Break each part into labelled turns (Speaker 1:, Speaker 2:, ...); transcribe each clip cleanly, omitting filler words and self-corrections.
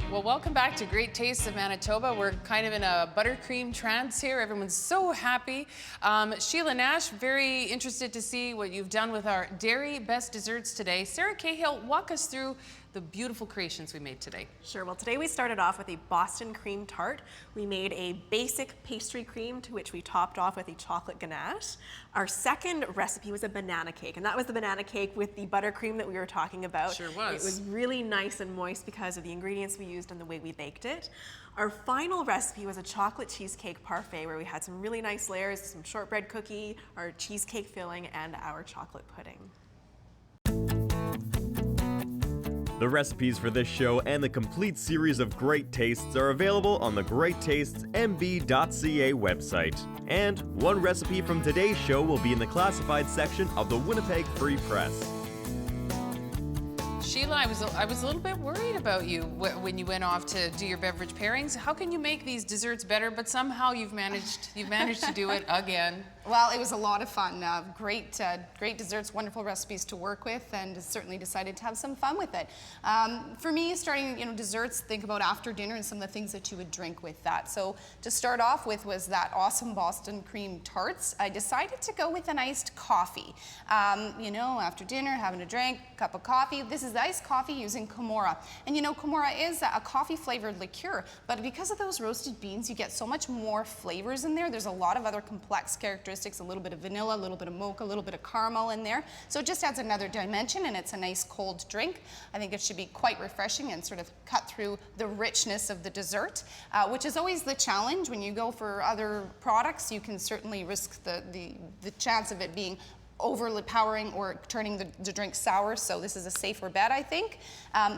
Speaker 1: Well, welcome back to Great Tastes of Manitoba. We're kind of in a buttercream trance here. Everyone's so happy. Sheila Nash, very interested to see what you've done with our dairy best desserts today. Sarah Cahill, walk us through the beautiful creations we made today.
Speaker 2: Sure. Well, today we started off with a Boston cream tart. We made a basic pastry cream to which we topped off with a chocolate ganache. Our second recipe was a banana cake, and that was the banana cake with the buttercream that we were talking about.
Speaker 1: Sure was.
Speaker 2: It was really nice and moist because of the ingredients we used and the way we baked it. Our final recipe was a chocolate cheesecake parfait where we had some really nice layers, some shortbread cookie, our cheesecake filling, and our chocolate pudding.
Speaker 3: The recipes for this show and the complete series of Great Tastes are available on the GreatTastesMB.ca website. And one recipe from today's show will be in the classified section of the Winnipeg Free Press.
Speaker 1: Sheila, I was a little bit worried about you when you went off to do your beverage pairings. How can you make these desserts better? But somehow you've managed to do it again.
Speaker 4: Well, it was a lot of fun. Great desserts, wonderful recipes to work with, and certainly decided to have some fun with it. For me, starting desserts, think about after dinner and some of the things that you would drink with that. So to start off with was that awesome Boston cream tarts. I decided to go with an iced coffee. After dinner, having a drink, cup of coffee. This is iced coffee using Komora. And Komora is a coffee flavored liqueur, but because of those roasted beans, you get so much more flavors in there. There's a lot of other complex characteristics, a little bit of vanilla, a little bit of mocha, a little bit of caramel in there. So it just adds another dimension, and it's a nice cold drink. I think it should be quite refreshing and sort of cut through the richness of the dessert, which is always the challenge. When you go for other products, you can certainly risk the chance of it being overpowering or turning the drink sour, so this is a safer bet, I think.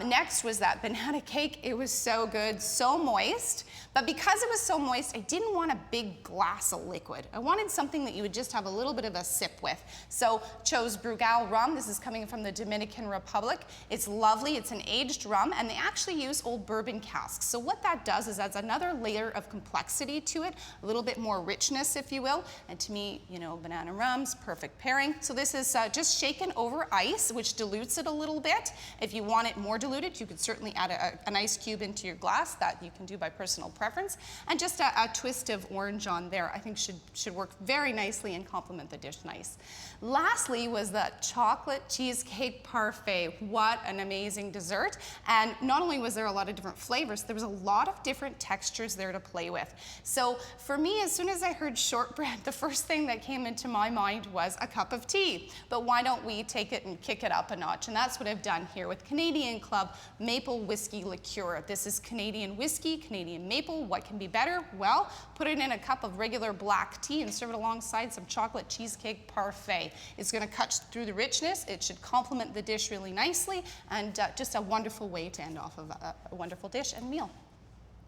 Speaker 4: Next was that banana cake. It was so good, so moist, but because it was so moist, I didn't want a big glass of liquid. I wanted something that you would just have a little bit of a sip with. So chose Brugal rum. This is coming from the Dominican Republic. It's lovely, it's an aged rum, and they actually use old bourbon casks. So what that does is adds another layer of complexity to it, a little bit more richness, if you will, and to me, banana rum's perfect pairing. So this is just shaken over ice, which dilutes it a little bit. If you want it more diluted, you could certainly add an ice cube into your glass. That you can do by personal preference. And just a twist of orange on there, I think should work very nicely and complement the dish nice. Lastly was the chocolate cheesecake parfait. What an amazing dessert. And not only was there a lot of different flavors, there was a lot of different textures there to play with. So for me, as soon as I heard shortbread, the first thing that came into my mind was a cup of tea. But why don't we take it and kick it up a notch? And that's what I've done here with Canadian Club Maple Whiskey Liqueur. This is Canadian whiskey, Canadian maple. What can be better? Well, put it in a cup of regular black tea and serve it alongside some chocolate cheesecake parfait. It's going to cut through the richness. It should complement the dish really nicely, and just a wonderful way to end off of a wonderful dish and meal.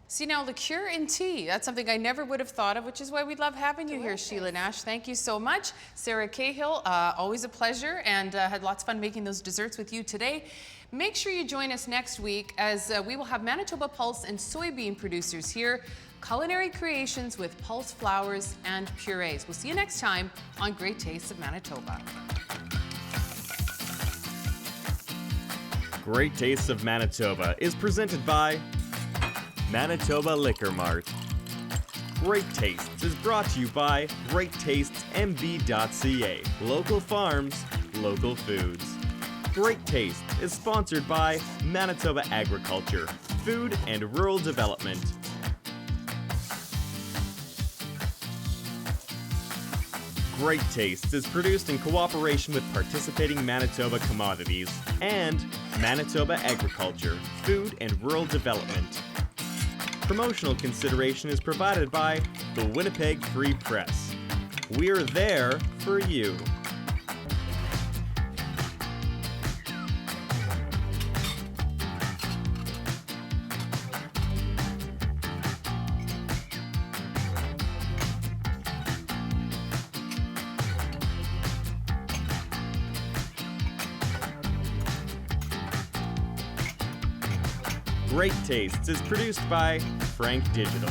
Speaker 1: See, now liqueur in tea, that's something I never would have thought of, which is why we love having you here, Sheila Nash. Thank you so much. Sarah Cahill, always a pleasure, and had lots of fun making those desserts with you today. Make sure you join us next week as we will have Manitoba Pulse and soybean producers here, culinary creations with pulse flours and purees. We'll see you next time on Great Tastes of Manitoba.
Speaker 3: Great Tastes of Manitoba is presented by Manitoba Liquor Mart. Great Tastes is brought to you by GreatTastesMB.ca. Local farms, local foods. Great Taste is sponsored by Manitoba Agriculture, Food and Rural Development. Great Tastes is produced in cooperation with participating Manitoba Commodities and Manitoba Agriculture, Food and Rural Development. Promotional consideration is provided by the Winnipeg Free Press. We're there for you. Great Tastes is produced by Frank Digital.